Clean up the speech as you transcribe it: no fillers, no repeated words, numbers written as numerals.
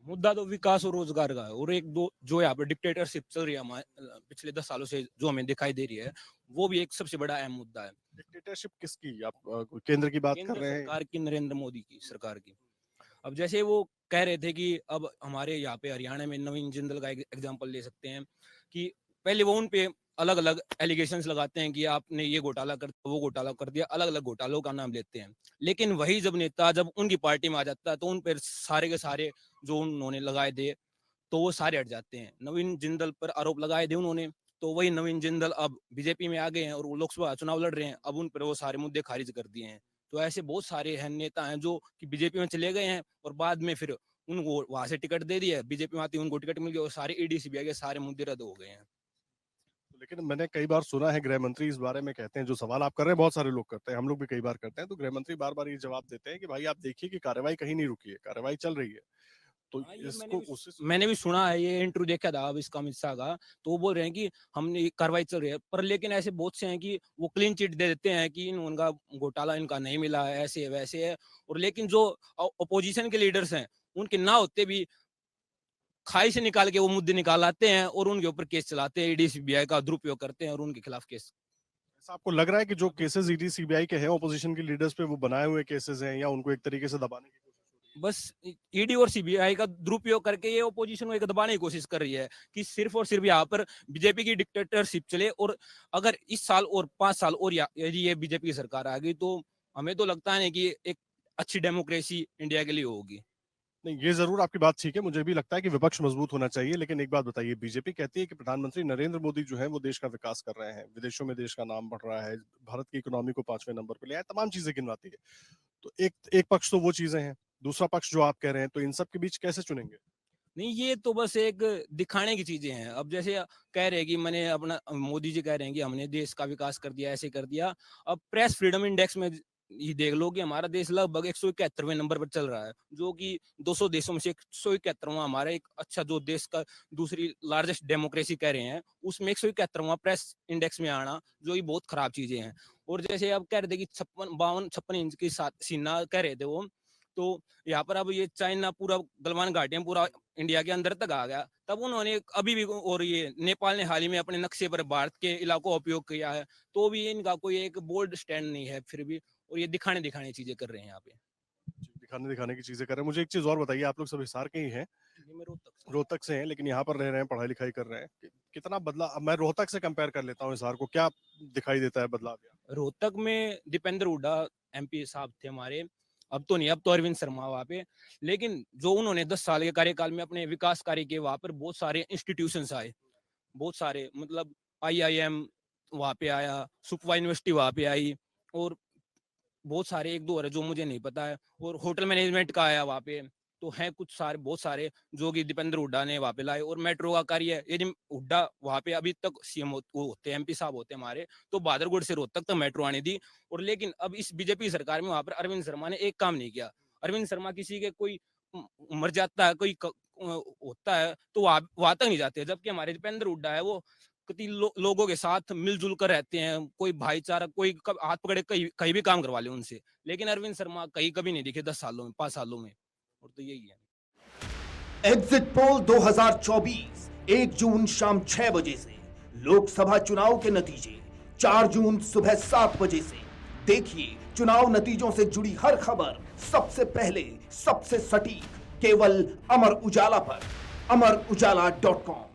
मुद्दा तो विकास और रोजगार का है, और एक दो जो यहाँ पर डिक्टेटरशिप चल रही है हमारे पिछले 10 सालों से जो हमें दिखाई दे रही है, वो भी एक सबसे बड़ा अहम मुद्दा है। डिक्टेटरशिप किसकी, आप केंद्र की बात कर केंद्र रहे हैं? सरकार की, नरेंद्र मोदी की सरकार की। अब जैसे वो कह रहे थे कि अब हमारे यहाँ पे हरियाणा में नवीन जिंदल का एग्जांपल ले सकते हैं कि पहले वो उन पे अलग अलग एलिगेशंस लगाते हैं कि आपने ये घोटाला कर वो घोटाला कर दिया, अलग अलग घोटालों का नाम लेते हैं, लेकिन वही जब नेता जब उनकी पार्टी में आ जाता है तो उन पर सारे के सारे जो उन्होंने लगाए थे तो वो सारे हट जाते हैं। नवीन जिंदल पर आरोप लगाए थे उन्होंने, तो वही नवीन जिंदल अब बीजेपी में आ गए हैं और वो लोकसभा चुनाव लड़ रहे हैं, अब उन पर वो सारे मुद्दे खारिज कर दिए हैं। तो ऐसे बहुत सारे हैं नेता हैं जो कि बीजेपी में चले गए हैं और बाद में फिर उनको वहां से टिकट दे दिया, बीजेपी में आती उनको टिकट मिल गया और सारे ईडी सीबीआई के सारे मुद्दे रद्द हो गए हैं। लेकिन मैंने कई बार सुना है गृह मंत्री इस बारे में कहते हैं, जो सवाल आप कर रहे हैं बहुत सारे लोग करते हैं, हम लोग भी कई बार करते हैं, तो गृह मंत्री बार बार ये जवाब देते हैं कि भाई आप देखिए कि कार्रवाई कहीं नहीं रुकी है, कार्रवाई चल रही है। तो हाँ, ये इसको उसी मैंने भी सुना है, ये इंटरव्यू देखा था अब इसका अमित शाह का, तो वो बोल रहे हैं कि हमने ये कार्रवाई चल रही है, पर लेकिन ऐसे बहुत से हैं कि वो क्लीन चिट दे देते हैं कि उनका घोटाला इनका नहीं मिला है, ऐसे है वैसे है, और लेकिन जो अपोजिशन के लीडर्स हैं उनके ना होते भी खाई से निकाल के वो मुद्दे निकाल आते हैं और उनके ऊपर केस चलाते हैं, ईडी सीबीआई का दुरुपयोग करते हैं और उनके खिलाफ केस। ऐसा आपको लग रहा है कि जो केसेस ईडी सीबीआई के हैं ऑपोजिशन के लीडर्स पे, वो बनाए हुए केसेस हैं या उनको एक तरीके से दबाने की कोशिश हो रही है? बस ईडी और सीबीआई का दुरुपयोग करके ये ओपोजिशन को एक दबाने की कोशिश कर रही है कि सिर्फ और सिर्फ यहाँ पर बीजेपी की डिक्टेटरशिप चले, और अगर इस साल और 5 साल और यदि ये बीजेपी की सरकार आ गई तो हमें तो लगता है कि एक अच्छी डेमोक्रेसी इंडिया के लिए होगी। नहीं, ये जरूर आपकी बात ठीक है, मुझे भी लगता है कि विपक्ष मजबूत होना चाहिए, लेकिन एक बात बताइए, बीजेपी कहती है कि प्रधानमंत्री नरेंद्र मोदी जो है वो देश का विकास कर रहे हैं, विदेशों में देश का नाम बढ़ रहा है, भारत की इकोनॉमी को 5वें नंबर पर ले आए, तमाम चीजें गिनवाती है। तो एक एक पक्ष तो वो चीजें हैं, दूसरा पक्ष जो आप कह रहे हैं, तो इन सब के बीच कैसे चुनेंगे? नहीं, ये तो बस एक दिखाने की चीजें हैं। अब जैसे कह रहे हैं कि मैंने अपना मोदी जी कह रहे हैं कि हमने देश का विकास कर दिया, ऐसे कर दिया। अब प्रेस फ्रीडम इंडेक्स में ये देख लो कि हमारा देश लगभग 171वें नंबर पर चल रहा है, जो कि 200 देशों में से 171वां हमारा एक अच्छा जो देश का दूसरी लार्जेस्ट डेमोक्रेसी कह रहे हैं, उसमें 171वां प्रेस इंडेक्स में आना, जो ये बहुत खराब चीजें हैं। और जैसे अब कह रहे थे कि 56 इंच की सीना कह रहे थे वो, तो यहाँ पर अब ये चाइना पूरा गलवान घाटियां पूरा इंडिया के अंदर तक आ गया, तब उन्होंने अभी भी, और ये नेपाल ने हाल ही में अपने नक्शे पर भारत के इलाकों का उपयोग किया है, तो भी इनका कोई एक बोल्ड स्टैंड नहीं है फिर भी, और ये दिखाने दिखाने चीजें कर रहे हैं यहाँ पे। दिखाने दिखाने की चीजें कर रहे हैं। मुझे एक चीज और बताइए, आप लोग सब हिसार के ही हैं, ये मैं रोहतक से हैं, लेकिन यहाँ पर रह रहे हैं, पढ़ाई लिखाई कर रहे हैं, कितना बदला, अब मैं रोहतक से कंपेयर कर लेता हूँ हिसार को, क्या दिखाई देता है बदलाव यहाँ? रोहतक में दीपेंद्र हुड्डा एमपी साहब थे हमारे, अब तो नहीं, अब तो अरविंद शर्मा वहाँ पे, लेकिन जो उन्होंने 10 साल के कार्यकाल में अपने विकास कार्य किए, वहाँ पर बहुत सारे इंस्टीट्यूशंस आए, बहुत सारे, मतलब IIM वहाँ पे आया, सुपवा यूनिवर्सिटी वहाँ पे आई, और बहुत सारे एक दो और है जो मुझे नहीं पता है, और होटल मैनेजमेंट का आया वहाँ पे, तो हैं कुछ सारे बहुत सारे जो कि दीपेंद्र हुड्डा ने वहाँ पे लाए। और मेट्रो का कार्य, यदि हुड्डा वहाँ पे अभी तक सीएम वो होते MP साहब होते हमारे, तो बहादुरगढ़ से रोहतक तक मेट्रो आनी थी, और लेकिन अब इस बीजेपी सरकार में वहाँ पर अरविंद शर्मा ने एक काम नहीं किया। अरविंद शर्मा किसी के कोई मर जाता है, कोई होता है तो वहां तक नहीं जाते, जबकि हमारे दीपेंद्र हुड्डा है वो कितनी लोगों के साथ मिलजुल कर रहते हैं, कोई भाईचारा, कोई हाथ पकड़े कहीं भी काम करवा ले उनसे, लेकिन अरविंद शर्मा कहीं कभी नहीं दिखे 10 सालों में, 5 सालों में, और तो यही है। एग्जिट पोल 2024 1 जून शाम 6 बजे से, लोकसभा चुनाव के नतीजे 4 जून सुबह 7 बजे से। देखिए चुनाव नतीजों से जुड़ी हर खबर सबसे पहले, सबसे सटीक, केवल अमर उजाला पर, amarujala.com।